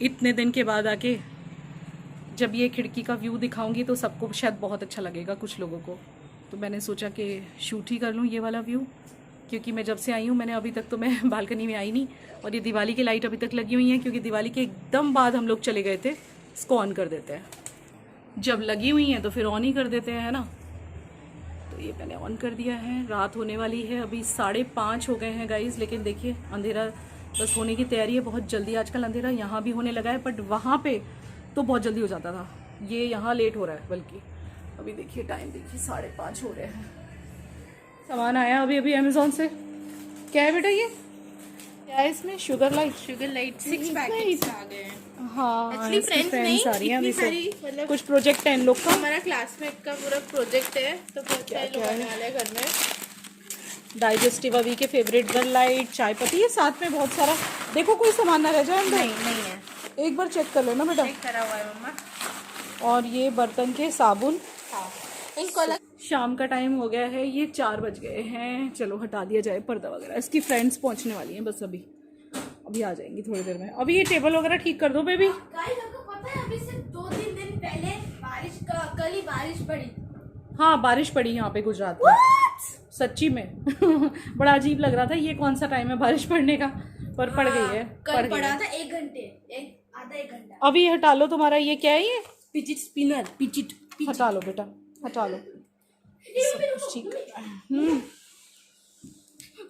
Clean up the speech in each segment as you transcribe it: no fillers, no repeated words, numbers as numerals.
इतने दिन के बाद आके जब ये खिड़की का व्यू दिखाऊंगी तो सबको शायद बहुत अच्छा लगेगा, कुछ लोगों को। तो मैंने सोचा कि शूट ही कर लूँ ये वाला व्यू, क्योंकि मैं जब से आई हूँ मैंने अभी तक तो मैं बालकनी में आई नहीं। और ये दिवाली की लाइट अभी तक लगी हुई है, क्योंकि दिवाली के एकदम बाद हम लोग चले गए थे। इसको ऑन कर देते हैं, जब लगी हुई हैं तो फिर ऑन ही कर देते हैं, है ना। तो ये मैंने ऑन कर दिया है। रात होने वाली है, अभी 5:30 हो गए हैं गाइज, लेकिन देखिए अंधेरा बस होने की तैयारी है। बहुत जल्दी आजकल अंधेरा यहाँ भी होने लगा है, बट वहाँ पे तो बहुत जल्दी हो जाता था, ये यहाँ लेट हो रहा है बल्कि। अभी देखिए टाइम देखिए 5:30 हो रहे हैं। सामान आया अभी अभी अमेजोन से। क्या है बेटा ये, क्या है इसमें? शुगर लाइट 6 पैकेट्स आ गए हैं। हाँ, फ्रेंड्स फ्रेंड्स आ रही हैं अभी से। मतलब कुछ प्रोजेक्ट है इन लोग का। हमारा क्लासमेट का पूरा प्रोजेक्ट है, तो बहुत सारे लोग आने वाले हैं घर में। डाइजेस्टिव अभी के फेवरेट गर्ल लाइट, चाय पत्ती, ये साथ में बहुत सारा। देखो कोई सामान ना रह जाए अंदर। नहीं है, एक बार चेक कर लेना बेटा। चेक करा हुआ है मम्मा। और ये बर्तन के साबुन। हाँ, इनको अलग। शाम का टाइम हो गया है, ये 4 बज गए हैं। चलो हटा दिया जाए पर्दा वगैरह। इसकी फ्रेंड्स पहुंचने वाली हैं बस अभी आ जाएंगी थोड़ी देर में। अभी ये टेबल वगैरह ठीक कर दो बेबी। गाइस आपको पता है अभी से 2-3 दिन पहले कल ही बारिश पड़ी। हाँ बारिश पड़ी यहाँ पे गुजरात में, सच्ची में। बड़ा अजीब लग रहा था, ये कौन सा टाइम है बारिश पड़ने का, पर पड़ गई है। कल पड़ा था 1 घंटे, आधा 1 घंटा। अभी हटा लो। तुम्हारा ये क्या है? ये पिचिट स्पिनर, पिचिट। हटा लो बेटा, हटा लो।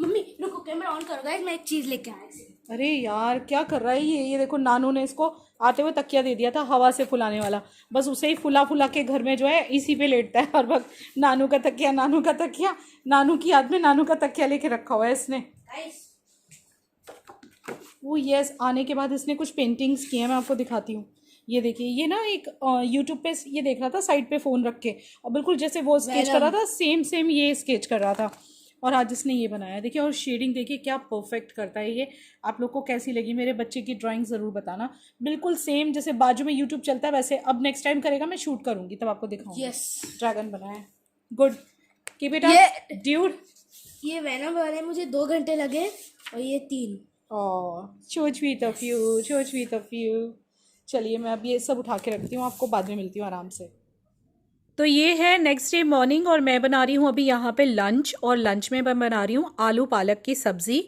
मम्मी रुको, कैमरा ऑन करो गाइस, मैं एक चीज लेके आया। अरे यार क्या कर रहा है ये देखो नानू ने इसको आते हुए तकिया दे दिया था हवा से फुलाने वाला। बस उसे ही फुला फुला के घर में जो है इसी पे लेटता है हर वक्त। नानू का तकिया, नानू का तकिया। नानू की याद में नानू का तकिया लेके रखा हुआ है इसने। वो यस, आने के बाद इसने कुछ पेंटिंग्स की हैं, मैं आपको दिखाती हूँ। ये देखिए, ये ना एक यूट्यूब पे ये देख रहा था साइड पे फ़ोन रख के, और बिल्कुल जैसे वो स्केच कर रहा था सेम ये स्केच कर रहा था। और आज इसने ये बनाया देखिए। और शेडिंग देखिए क्या परफेक्ट करता है ये। आप लोग को कैसी लगी मेरे बच्चे की ड्राइंग ज़रूर बताना। बिल्कुल सेम जैसे बाजू में यूट्यूब चलता है वैसे। अब नेक्स्ट टाइम करेगा मैं शूट करूँगी तब आपको दिखाऊंगी। यस, ड्रैगन बनाया है, good. Keep it up dude. ये वेनम वाले मुझे 2 घंटे लगे और ये 3। So sweet of you, so sweet of you. चलिए मैं अब ये सब उठा के रखती हूँ, आपको बाद में मिलती हूँ आराम से। तो ये है नेक्स्ट डे मॉर्निंग, और मैं बना रही हूँ अभी यहाँ पे लंच। और लंच में मैं बना रही हूँ आलू पालक की सब्ज़ी।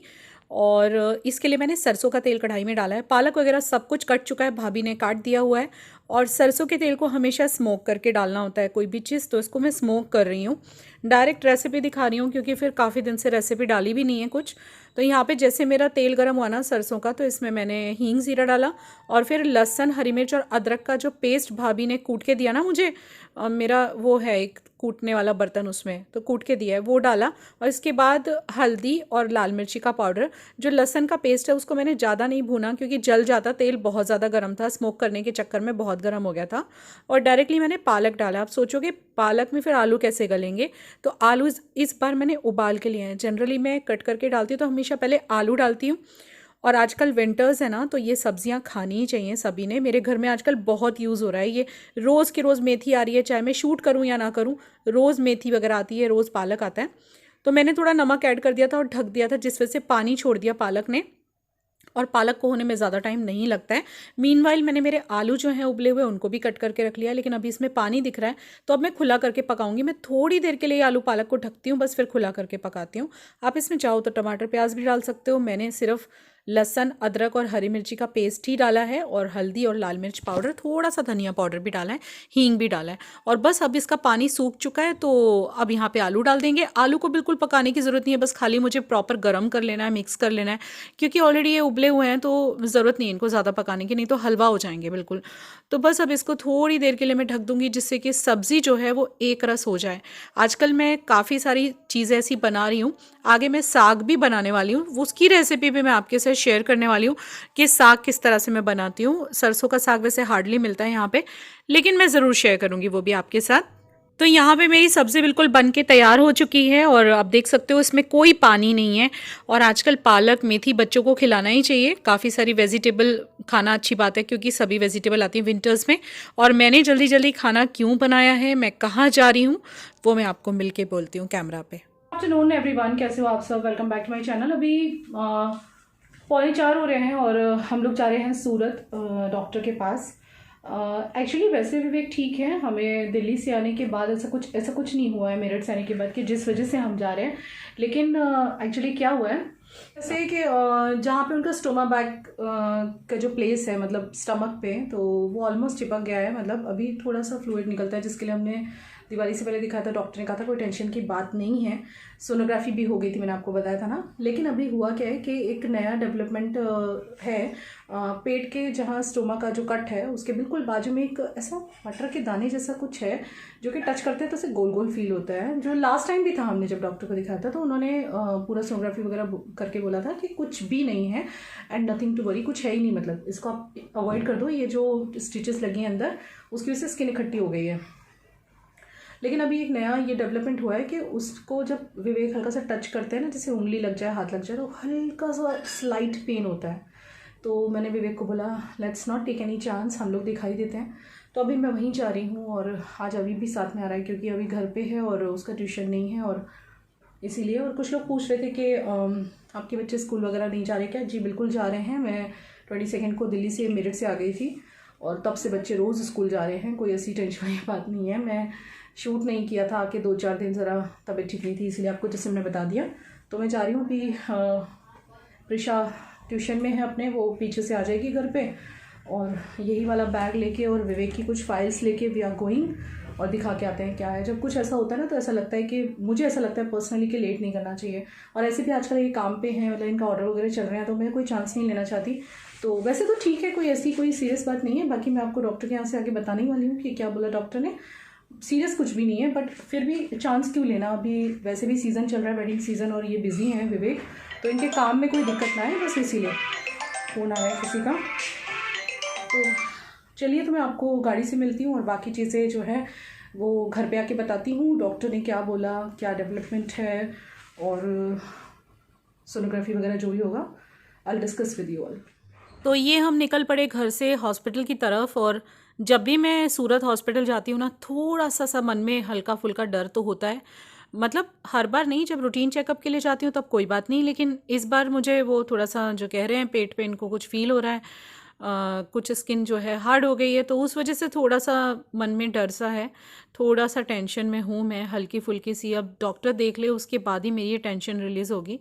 और इसके लिए मैंने सरसों का तेल कढ़ाई में डाला है। पालक वगैरह सब कुछ कट चुका है, भाभी ने काट दिया हुआ है। और सरसों के तेल को हमेशा स्मोक करके डालना होता है कोई भी चीज़, तो इसको मैं स्मोक कर रही हूँ। डायरेक्ट रेसिपी दिखा रही हूँ क्योंकि फिर काफ़ी दिन से रेसिपी डाली भी नहीं है कुछ। तो यहाँ पे जैसे मेरा तेल गर्म हुआ ना सरसों का, तो इसमें मैंने हींग ज़ीरा डाला। और फिर लहसुन, हरी मिर्च और अदरक का जो पेस्ट भाभी ने कूट के दिया ना मुझे, मेरा वो है एक कूटने वाला बर्तन, उसमें तो कूट के दिया है, वो डाला। और इसके बाद हल्दी और लाल मिर्ची का पाउडर। जो लहसुन का पेस्ट है उसको मैंने ज़्यादा नहीं भूना क्योंकि जल जाता, तेल बहुत ज़्यादा गर्म था, स्मोक करने के चक्कर में बहुत गर्म हो गया था। और डायरेक्टली मैंने पालक डाला। आप सोचोगे पालक में फिर आलू कैसे गलेंगे, तो आलू इस बार मैंने उबाल के लिए हैं। जनरली मैं कट करके डालती हूँ तो हमेशा पहले आलू डालती हूँ। और आजकल विंटर्स है ना, तो ये सब्जियां खानी ही चाहिए सभी ने। मेरे घर में आजकल बहुत यूज़ हो रहा है ये। रोज़ की रोज़ मेथी आ रही है, चाहे मैं शूट करूँ या ना करूँ, रोज़ मेथी वगैरह आती है, रोज़ पालक आता है। तो मैंने थोड़ा नमक ऐड कर दिया था और ढक दिया था, जिस वजह से पानी छोड़ दिया पालक ने। और पालक को होने में ज़्यादा टाइम नहीं लगता है। मीनवाइल मैंने मेरे आलू जो हैं उबले हुए उनको भी कट करके रख लिया, लेकिन अभी इसमें पानी दिख रहा है तो अब मैं खुला करके पकाऊंगी। मैं थोड़ी देर के लिए आलू पालक को ढकती हूँ, बस फिर खुला करके पकाती हूँ। आप इसमें चाहो तो टमाटर प्याज भी डाल सकते हो। मैंने सिर्फ लहसुन, अदरक और हरी मिर्ची का पेस्ट ही डाला है, और हल्दी और लाल मिर्च पाउडर, थोड़ा सा धनिया पाउडर भी डाला है, हींग भी डाला है। और बस अब इसका पानी सूख चुका है, तो अब यहाँ पे आलू डाल देंगे। आलू को बिल्कुल पकाने की ज़रूरत नहीं है, बस खाली मुझे प्रॉपर गर्म कर लेना है, मिक्स कर लेना है, क्योंकि ऑलरेडी ये उबले हुए हैं तो ज़रूरत नहीं है इनको ज़्यादा पकाने की, नहीं तो हलवा हो जाएंगे बिल्कुल। तो बस अब इसको थोड़ी देर के लिए मैं ढक दूँगी, जिससे कि सब्ज़ी जो है वो एक रस हो जाए। आजकल मैं काफ़ी सारी चीज़ें ऐसी बना रही हूँ, आगे मैं साग भी बनाने वाली हूँ, उसकी रेसिपी भी मैं आपके साथ शेयर करने वाली हूँ कि साग किस तरह से मैं बनाती हूँ। सरसों का साग वैसे हार्डली मिलता है यहाँ पे, लेकिन मैं ज़रूर शेयर करूँगी वो भी आपके साथ। तो यहाँ पे मेरी सब्ज़ी बिल्कुल बन के तैयार हो चुकी है, और आप देख सकते हो इसमें कोई पानी नहीं है। और आजकल पालक मेथी बच्चों को खिलाना ही चाहिए। काफ़ी सारी वेजिटेबल खाना अच्छी बात है, क्योंकि सभी वेजिटेबल आती हैं विंटर्स में। और मैंने जल्दी जल्दी खाना क्यों बनाया है, मैं कहाँ जा रही हूँ, वो मैं आपको मिल के बोलती हूँ कैमरा पे। आफ्टरनून एवरीवन, कैसे हो आप सब? Welcome back to my channel. अभी 3:45 हो रहे हैं और हम लोग जा रहे हैं सूरत डॉक्टर के पास। एक्चुअली वैसे विवेक ठीक है, हमें दिल्ली से आने के बाद ऐसा कुछ नहीं हुआ है मेरठ से आने के बाद कि जिस वजह से हम जा रहे हैं। लेकिन एक्चुअली क्या हुआ है जैसे कि जहाँ पे उनका स्टोमा बैग का जो प्लेस है, मतलब स्टमक पे, तो वो ऑलमोस्ट चिपक गया है। मतलब अभी थोड़ा सा फ्लूइड निकलता है, जिसके लिए हमने दिवाली से पहले दिखाया था। डॉक्टर ने कहा था कोई टेंशन की बात नहीं है, सोनोग्राफी भी हो गई थी, मैंने आपको बताया था ना। लेकिन अभी हुआ क्या है कि एक नया डेवलपमेंट है। पेट के जहाँ स्टोमा का जो कट है उसके बिल्कुल बाजू में एक ऐसा मटर के दाने जैसा कुछ है, जो कि टच करते हैं तो उसे गोल गोल फील होता है। जो लास्ट टाइम भी था, हमने जब डॉक्टर को दिखाया था तो उन्होंने पूरा सोनोग्राफी वगैरह करके बोला था कि कुछ भी नहीं है एंड नथिंग टू वरी, कुछ है ही नहीं, मतलब इसको आप अवॉइड कर दो। ये जो स्टिचेस लगी हैं अंदर उसकी वजह से स्किन इकट्ठी हो गई है। लेकिन अभी एक नया ये डेवलपमेंट हुआ है कि उसको जब विवेक हल्का सा टच करते हैं ना, जैसे उंगली लग जाए, हाथ लग जाए, तो हल्का सा स्लाइट पेन होता है। तो मैंने विवेक को बोला let's not take any chance, हम लोग दिखाई देते हैं। तो अभी मैं वहीं जा रही हूँ और आज अभी भी साथ में आ रहा है क्योंकि अभी घर पे है और उसका ट्यूशन नहीं है और इसीलिए। और कुछ लोग पूछ रहे थे कि आपके बच्चे स्कूल वगैरह नहीं जा रहे क्या? जी बिल्कुल जा रहे हैं। मैं 22 को दिल्ली से मेरठ से आ गई थी और तब से बच्चे रोज़ स्कूल जा रहे हैं, कोई ऐसी टेंशन वाली बात नहीं है। मैं शूट नहीं किया था आके 2-4 दिन, ज़रा तबीयत ठीक नहीं थी, इसलिए आपको जैसे मैंने बता दिया। तो मैं जा रही हूँ अभी, प्रिशा ट्यूशन में है अपने, वो पीछे से आ जाएगी घर पे, और यही वाला बैग लेके और विवेक की कुछ फाइल्स लेके वी आर गोइंग, और दिखा के आते हैं क्या है। जब कुछ ऐसा होता है ना तो ऐसा लगता है कि मुझे ऐसा लगता है पर्सनली कि लेट नहीं करना चाहिए। और ऐसे भी आजकल ये काम पे हैं, मतलब इनका ऑर्डर वगैरह चल रहे हैं, तो मैं कोई चांस नहीं लेना चाहती। तो वैसे तो ठीक है, कोई सीरियस बात नहीं है। बाकी मैं आपको डॉक्टर के यहाँ से आगे बताने वाली हूँ कि क्या बोला डॉक्टर ने। सीरियस कुछ भी नहीं है, बट फिर भी चांस क्यों लेना। अभी वैसे भी सीज़न चल रहा है, वेडिंग सीज़न, और ये बिज़ी हैं विवेक, तो इनके काम में कोई दिक्कत ना है, बस इसीलिए। फ़ोन आ रहा है किसी का। तो चलिए, तो मैं आपको गाड़ी से मिलती हूँ और बाकी चीज़ें जो है वो घर पे आके बताती हूँ। डॉक्टर ने क्या बोला, क्या डेवलपमेंट है, और सोनोग्राफी वगैरह जो भी होगा, I discuss with you all. तो ये हम निकल पड़े घर से हॉस्पिटल की तरफ। और जब भी मैं सूरत हॉस्पिटल जाती हूँ ना, थोड़ा सा मन में हल्का फुल्का डर तो होता है। मतलब हर बार नहीं, जब रूटीन चेकअप के लिए जाती हूँ तब कोई बात नहीं, लेकिन इस बार मुझे वो थोड़ा सा जो कह रहे हैं पेट पे इनको कुछ फील हो रहा है, कुछ स्किन जो है हार्ड हो गई है, तो उस वजह से थोड़ा सा मन में डर सा है, थोड़ा सा टेंशन में हूँ मैं, हल्की फुल्की सी। अब डॉक्टर देख ले उसके बाद ही मेरी ये टेंशन रिलीज़ होगी।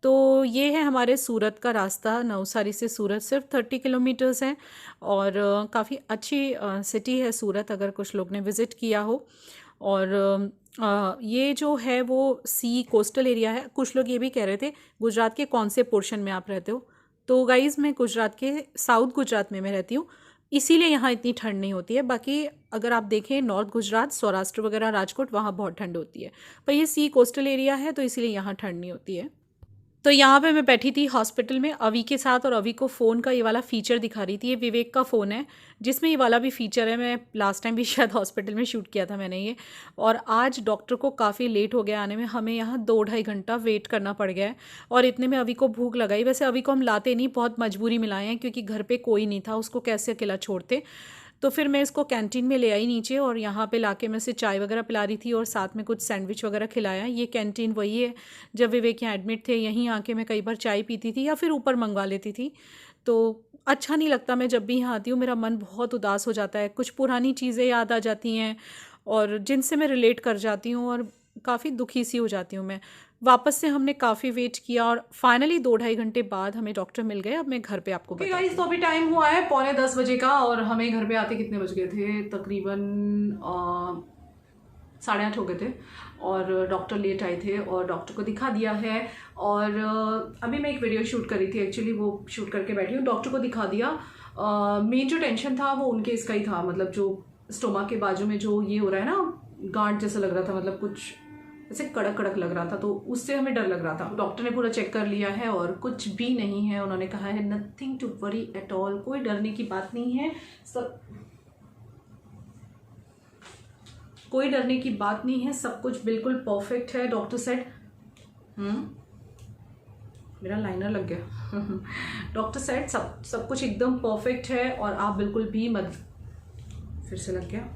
तो ये है हमारे सूरत का रास्ता। नवसारी से सूरत सिर्फ 30 किलोमीटर्स है और काफ़ी अच्छी सिटी है सूरत, अगर कुछ लोग ने विज़िट किया हो। और ये जो है वो सी कोस्टल एरिया है। कुछ लोग ये भी कह रहे थे गुजरात के कौन से पोर्शन में आप रहते हो, तो गाइज़ मैं गुजरात के साउथ गुजरात में मैं रहती हूँ, इसीलिए यहाँ इतनी ठंड नहीं होती है। बाकी अगर आप देखें नॉर्थ गुजरात, सौराष्ट्र वगैरह, राजकोट, वहाँ बहुत ठंड होती है, पर ये सी कोस्टल एरिया है तो इसीलिए यहाँ ठंड नहीं होती है। तो यहाँ पे मैं बैठी थी हॉस्पिटल में अवी के साथ, और अवी को फ़ोन का ये वाला फ़ीचर दिखा रही थी। ये विवेक का फ़ोन है जिसमें ये वाला भी फ़ीचर है। मैं लास्ट टाइम भी शायद हॉस्पिटल में शूट किया था मैंने ये। और आज डॉक्टर को काफ़ी लेट हो गया आने में, हमें यहाँ 2-2.5 घंटा वेट करना पड़ गया है। और इतने में अवी को भूख लगाई। वैसे अवी को हम लाते नहीं, बहुत मजबूरी में लाए हैं क्योंकि घर पर कोई नहीं था, उसको कैसे अकेला छोड़ते। तो फिर मैं इसको कैंटीन में ले आई नीचे, और यहाँ पे लाके मैं इसे चाय वगैरह पिला रही थी और साथ में कुछ सैंडविच वगैरह खिलाया। ये कैंटीन वही है जब विवेक यहाँ एडमिट थे, यहीं आके मैं कई बार चाय पीती थी या फिर ऊपर मंगवा लेती थी। तो अच्छा नहीं लगता, मैं जब भी यहाँ आती हूँ मेरा मन बहुत उदास हो जाता है, कुछ पुरानी चीज़ें याद आ जाती हैं और जिनसे मैं रिलेट कर जाती हूँ और काफ़ी दुखी सी हो जाती हूँ मैं। वापस से हमने काफ़ी वेट किया और फाइनली 2-2.5 घंटे बाद हमें डॉक्टर मिल गए। अब मैं घर पे आपको गाइस, तो अभी टाइम हुआ है 9:45 बजे का, और हमें घर पे आते कितने बज गए थे, तकरीबन 8:30 हो गए थे। और डॉक्टर लेट आए थे और डॉक्टर को दिखा दिया है। और अभी मैं एक वीडियो शूट करी थी, एक्चुअली वो शूट करके बैठी हूँ। डॉक्टर को दिखा दिया। मेन जो टेंशन था वो उनके इसका ही था, मतलब जो स्टोमा के बाजू में जो ये हो रहा है ना, गांठ जैसा लग रहा था, मतलब कुछ ऐसे कड़क कड़क लग रहा था, तो उससे हमें डर लग रहा था। डॉक्टर ने पूरा चेक कर लिया है और कुछ भी नहीं है। उन्होंने कहा है nothing to worry at all, कोई डरने की बात नहीं है, कोई डरने की बात नहीं है, सब कुछ बिल्कुल परफेक्ट है। डॉक्टर सेड मेरा लाइनर लग गया। डॉक्टर सेड सब कुछ एकदम परफेक्ट है और आप बिल्कुल भी मत, फिर से लग गया।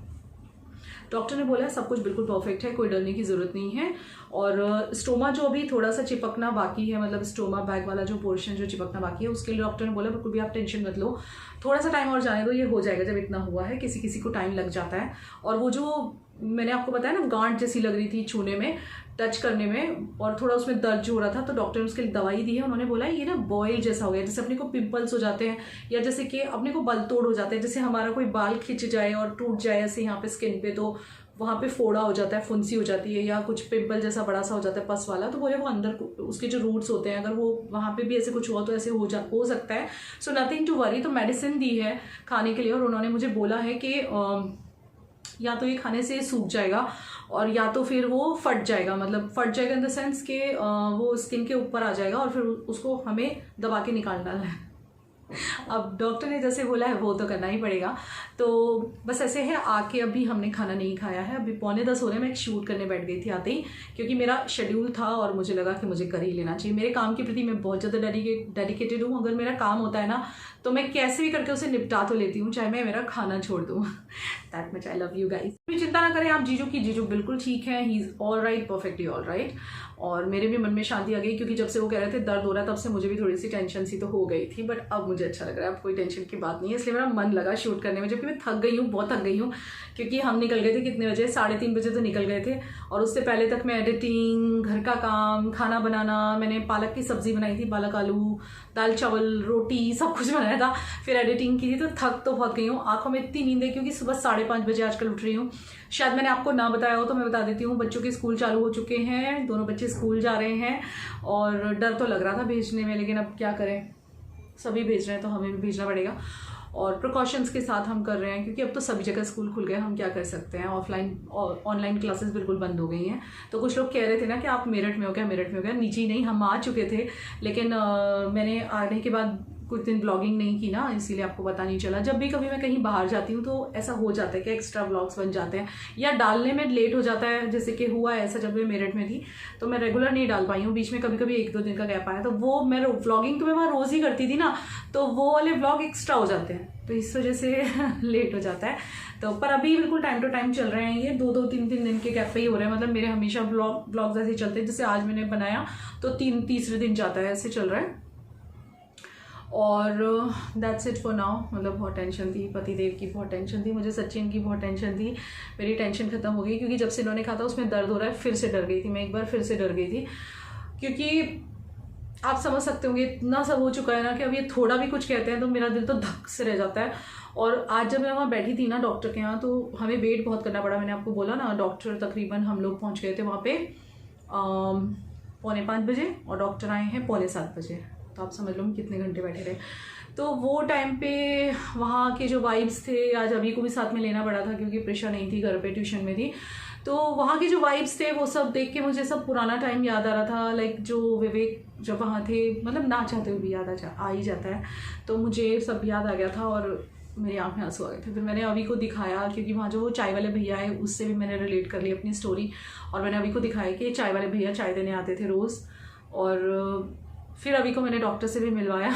डॉक्टर ने बोला सब कुछ बिल्कुल परफेक्ट है, कोई डरने की ज़रूरत नहीं है। और स्टोमा जो अभी थोड़ा सा चिपकना बाकी है, मतलब स्टोमा बैग वाला जो पोर्शन जो चिपकना बाकी है, उसके लिए डॉक्टर ने बोला बिल्कुल भी आप टेंशन मत लो, थोड़ा सा टाइम और जाने दो, ये हो जाएगा। जब इतना हुआ है, किसी किसी को टाइम लग जाता है। और वो जो मैंने आपको बताया ना गांठ जैसी लग रही थी छूने में, टच करने में, और थोड़ा उसमें दर्द जो हो रहा था, तो डॉक्टर ने उसके लिए दवाई दी है। उन्होंने बोला ये ना बॉयल जैसा हो गया, जैसे अपने को पिंपल्स हो जाते हैं या जैसे कि अपने को बल तोड़ हो जाते हैं, जैसे हमारा कोई बाल खिंच जाए और टूट जाए ऐसे यहाँ पे स्किन पे, तो वहाँ पे फोड़ा हो जाता है, फुंसी हो जाती है, या कुछ पिंपल जैसा बड़ा सा हो जाता है पस वाला, तो बोले वो अंदर उसके जो रूट्स होते हैं, अगर वो वहाँ पे भी ऐसे कुछ हुआ तो ऐसे हो सकता है। So nothing to worry. तो मेडिसिन दी है खाने के लिए, और उन्होंने मुझे बोला है कि या तो ये खाने से सूख जाएगा और या तो फिर वो फट जाएगा, मतलब फट जाएगा इन द सेंस कि वो स्किन के ऊपर आ जाएगा और फिर उसको हमें दबा के निकालना है। अब डॉक्टर ने जैसे बोला है वो तो करना ही पड़ेगा। तो बस ऐसे है। आके अभी हमने खाना नहीं खाया है, अभी 9:45 हो रहे हैं। मैं एक शूट करने बैठ गई थी आते ही, क्योंकि मेरा शेड्यूल था और मुझे लगा कि मुझे कर ही लेना चाहिए। मेरे काम के प्रति मैं बहुत ज़्यादा डेडिकेटेड हूँ। अगर मेरा काम होता है ना तो मैं कैसे भी करके उसे निपटा तो लेती हूँ, चाहे मैं मेरा खाना छोड़ दूँ। That much I love you guys. भी चिंता ना करें आप जीजू की, जीजू बिल्कुल ठीक है, he is all right, perfectly all right. और मेरे भी मन में शांति आ गई, क्योंकि जब से वो कह रहे थे दर्द हो रहा है तब से मुझे भी थोड़ी सी टेंशन सी तो हो गई थी, बट अब मुझे अच्छा लग रहा है, अब कोई टेंशन की बात नहीं है। इसलिए मेरा मन लगा शूट करने में, जबकि मैं थक गई हूँ, बहुत थक गई हूँ, क्योंकि हम निकल गए थे कितने बजे, 3:30 बजे तो निकल गए थे। और उससे पहले तक मैं एडिटिंग, घर का काम, खाना बनाना, मैंने पालक की सब्जी बनाई थी, पालक आलू, दाल चावल, रोटी, सब कुछ बनाया था, फिर एडिटिंग की थी। तो थक तो बहुत गई हूँ, आंखों में इतनी नींद है, क्योंकि सुबह 5:30 बजे आजकल उठ रही हूँ। शायद मैंने आपको ना बताया हो तो मैं बता देती हूँ, बच्चों के स्कूल चालू हो चुके हैं, दोनों बच्चे स्कूल जा रहे हैं। और डर तो लग रहा था भेजने में, लेकिन अब क्या करें, सभी भेज रहे हैं तो हमें भी भेजना पड़ेगा। और प्रिकॉशंस के साथ हम कर रहे हैं, क्योंकि अब तो सभी जगह स्कूल खुल गए, हम क्या कर सकते हैं। ऑफलाइन और ऑनलाइन क्लासेस बिल्कुल बंद हो गई हैं। तो कुछ लोग कह रहे थे ना कि आप मेरठ में हो क्या, मेरठ में हो क्या। नीचे ही नहीं, हम आ चुके थे, लेकिन मैंने आने के बाद कुछ दिन ब्लॉगिंग नहीं की ना, इसीलिए आपको पता नहीं चला। जब भी कभी मैं कहीं बाहर जाती हूँ तो ऐसा हो जाता है कि एक्स्ट्रा ब्लॉग्स बन जाते हैं या डालने में लेट हो जाता है, जैसे कि हुआ ऐसा जब मैं मेरठ में थी तो मैं रेगुलर नहीं डाल पाई हूँ, बीच में कभी कभी 1-2 दिन का गैप आया। तो वो मैं व्लॉगिंग तो मैं वहाँ रोज़ ही करती थी ना, तो वो वाले व्लॉग एक्स्ट्रा हो जाते हैं, तो इस वजह से लेट हो जाता है। तो पर अभी बिल्कुल टाइम टू टाइम चल रहे हैं ये, 2-2, 3-3 दिन के गैप पे ही हो रहे हैं। मतलब मेरे हमेशा ब्लॉग्स ऐसे चलते हैं, जैसे आज मैंने बनाया तो तीसरे दिन जाता है, ऐसे चल रहा है। और दैट्स इट फॉर नाउ। मतलब बहुत टेंशन थी, पतिदेव की बहुत टेंशन थी, मुझे सचिन की बहुत टेंशन थी। मेरी टेंशन खत्म हो गई, क्योंकि जब से इन्होंने कहा था उसमें दर्द हो रहा है, फिर से डर गई थी मैं, एक बार फिर से डर गई थी। क्योंकि आप समझ सकते होंगे इतना सब हो चुका है ना कि अब ये थोड़ा भी कुछ कहते हैं तो मेरा दिल तो धक से रह जाता है। और आज जब मैं वहाँ बैठी थी ना डॉक्टर के यहाँ, तो हमें वेट बहुत करना पड़ा। मैंने आपको बोला ना, डॉक्टर तकरीबन हम लोग पहुँच गए थे वहाँ पे 4:45 बजे, और डॉक्टर आए हैं 7:45 बजे। तो आप समझ लो हम कितने घंटे बैठे रहे। तो वो टाइम पे वहाँ के जो वाइब्स थे, आज अभी को भी साथ में लेना पड़ा था क्योंकि प्रेशा नहीं थी, घर पे ट्यूशन में थी। तो वहाँ के जो वाइब्स थे वो सब देख के मुझे सब पुराना टाइम याद आ रहा था। लाइक जो विवेक जब वहाँ थे, मतलब ना चाहते हुए भी याद आ ही जाता है, तो मुझे सब याद आ गया था और मेरी आँख में आंसू आ गए थे। फिर मैंने अभी को दिखाया, क्योंकि वहाँ जो वो चाय वाले भैया है उससे भी मैंने रिलेट कर ली अपनी स्टोरी, और मैंने अभी को दिखाया कि चाय वाले भैया चाय देने आते थे रोज़। और फिर अभी को मैंने डॉक्टर से भी मिलवाया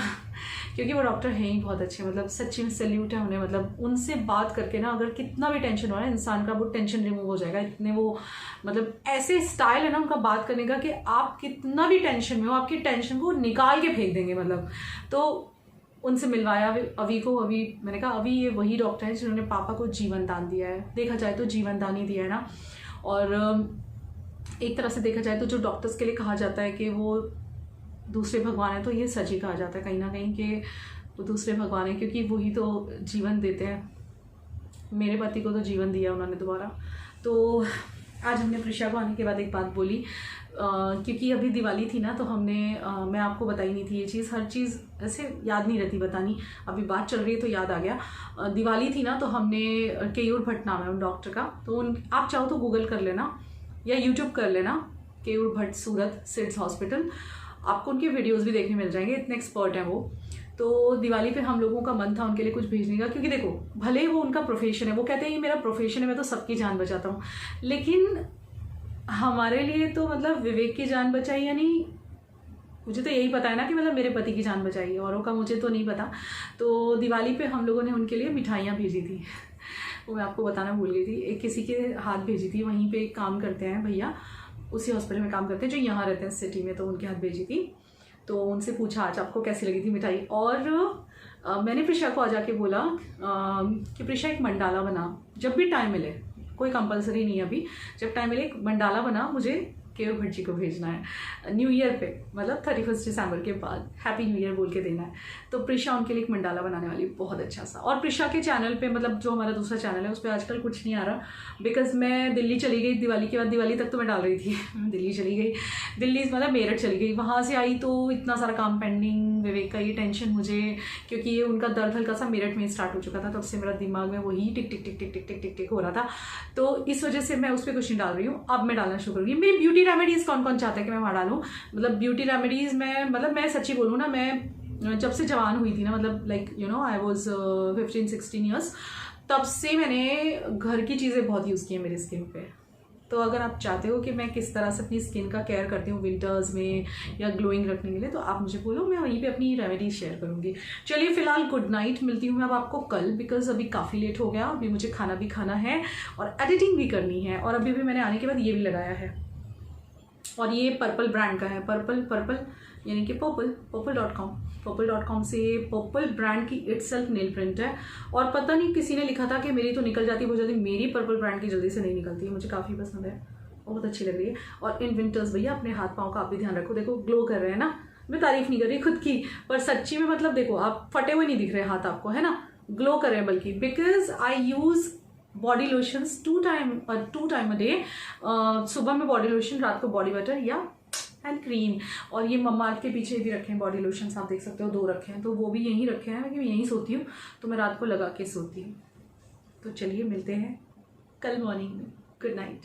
क्योंकि वो डॉक्टर हैं ही बहुत अच्छे, मतलब सच्ची में सैल्यूट है उन्हें। मतलब उनसे बात करके ना, अगर कितना भी टेंशन हो रहा है इंसान का, वो टेंशन रिमूव हो जाएगा। इतने वो मतलब ऐसे स्टाइल है ना उनका बात करने का कि आप कितना भी टेंशन में हो, आपकी टेंशन को निकाल के फेंक देंगे मतलब। तो उनसे मिलवाया अभी को। अभी मैंने कहा अभी ये वही डॉक्टर है जिन्होंने पापा को जीवन दान दिया है, देखा जाए तो जीवन दान ही दिया है ना। और एक तरह से देखा जाए तो जो डॉक्टर्स के लिए कहा जाता है कि वो दूसरे भगवान है, तो ये सच ही कहा जाता है कहीं ना कहीं कि वो दूसरे भगवान है, क्योंकि वही तो जीवन देते हैं। मेरे पति को तो जीवन दिया उन्होंने दोबारा। तो आज हमने प्रिशा को आने के बाद एक बात बोली, क्योंकि अभी दिवाली थी ना, तो हमने मैं आपको बताई नहीं थी ये चीज़, हर चीज़ ऐसे याद नहीं रहती बतानी, अभी बात चल रही है तो याद आ गया। दिवाली थी ना, तो हमने केयूर भट्ट नाम है उन डॉक्टर का, तो आप चाहो तो गूगल कर लेना या यूट्यूब कर लेना, केयूर भट्ट सूरत सिड्स हॉस्पिटल, आपको उनके वीडियोस भी देखने मिल जाएंगे, इतने एक्सपर्ट हैं वो। तो दिवाली पे हम लोगों का मन था उनके लिए कुछ भेजने का, क्योंकि देखो भले ही वो उनका प्रोफेशन है, वो कहते हैं ये मेरा प्रोफेशन है, मैं तो सबकी जान बचाता हूँ, लेकिन हमारे लिए तो मतलब विवेक की जान बचाई, यानी मुझे तो यही पता है ना कि मतलब मेरे पति की जान बचाई है, औरों का मुझे तो नहीं पता। तो दिवाली पे हम लोगों ने उनके लिए मिठाइयाँ भेजी थी वो मैं आपको बताना भूल गई थी। एक किसी के हाथ भेजी थी, वहीं पे काम करते हैं भैया, उसी हॉस्पिटल में काम करते हैं जो यहाँ रहते हैं सिटी में, तो उनके हाथ भेजी थी। तो उनसे पूछा आज आपको कैसी लगी थी मिठाई, और मैंने प्रिशा को आज आके बोला कि प्रिशा एक मंडाला बना, जब भी टाइम मिले, कोई कंपलसरी नहीं है अभी, जब टाइम मिले एक मंडाला बना मुझे केव भट्टी को भेजना है न्यू ईयर पे, मतलब 31 दिसंबर के बाद हैप्पी न्यू ईयर बोल के देना है। तो प्रिशा उनके लिए एक मंडाला बनाने वाली, बहुत अच्छा सा। और प्रिशा के चैनल पे, मतलब जो हमारा दूसरा चैनल है, उस पर आजकल कुछ नहीं आ रहा, बिकॉज मैं दिल्ली चली गई दिवाली के बाद। दिवाली तक तो मैं डाल रही थी, दिल्ली चली गई, दिल्ली मतलब मेरठ चली गई, वहाँ से आई तो इतना सारा काम पेंडिंग, विवेक का ये टेंशन मुझे, क्योंकि ये उनका दर्द हल्का सा मेरठ में स्टार्ट हो चुका था, तब से मेरा दिमाग में वही टिक टिक टिक टिक टिक टिक टिक टिक हो रहा था। तो इस वजह से मैं उस पर कुछ नहीं डाल रही हूँ, अब मैं डालना शुरू करूँगी। मेरी ब्यूटी रेमेडीज़ कौन कौन चाहता है कि मैं वहाँ डालूँ, मतलब ब्यूटी रेमेडीज़ में, मतलब मैं सच्ची बोलूँ ना, मैं जब से जवान हुई थी ना, मतलब like you know I was 15-16 years, तब से मैंने घर की चीज़ें बहुत यूज़ की हैं मेरी स्किन पे। तो अगर आप चाहते हो कि मैं किस तरह से अपनी स्किन का केयर करती हूँ विंटर्स में या ग्लोइंग रखने के लिए, तो आप मुझे बोलो, मैं वहीं पे अपनी रेमेडीज शेयर करूँगी। चलिए फिलहाल गुड नाइट, मिलती हूँ मैं अब आपको कल, बिकॉज अभी काफ़ी लेट हो गया, अभी मुझे खाना भी खाना है और एडिटिंग भी करनी है। और अभी भी मैंने आने के बाद ये भी लगाया है, और ये पर्पल ब्रांड का है, पर्पल यानी कि पर्पल.com से पर्पल ब्रांड की इटसेल्फ नेल प्रिंट है। और पता नहीं किसी ने लिखा था कि मेरी तो निकल जाती है बहुत जल्दी, मेरी पर्पल ब्रांड की जल्दी से नहीं निकलती है, मुझे काफ़ी पसंद है, बहुत अच्छी लग रही है। और इन विंटर्स भैया अपने हाथ पाँव का आप भी ध्यान रखो, देखो ग्लो कर रहे हैं ना, मैं तारीफ नहीं कर रही खुद की, पर सच्ची में मतलब देखो आप फटे हुए नहीं दिख रहे हाथ आपको, है ना, ग्लो कर रहे हैं बल्कि, because I use body lotions 2 time a day, सुबह में बॉडी लोशन, रात को बॉडी बटर या हैंड क्रीम। और ये मम्मा के पीछे भी रखे हैं बॉडी लोशंस, आप देख सकते हो 2 रखे हैं, तो वो भी यहीं रखे हैं, मैं यहीं सोती हूँ, तो मैं रात को लगा के सोती हूँ। तो चलिए मिलते हैं कल मॉर्निंग में, गुड नाइट।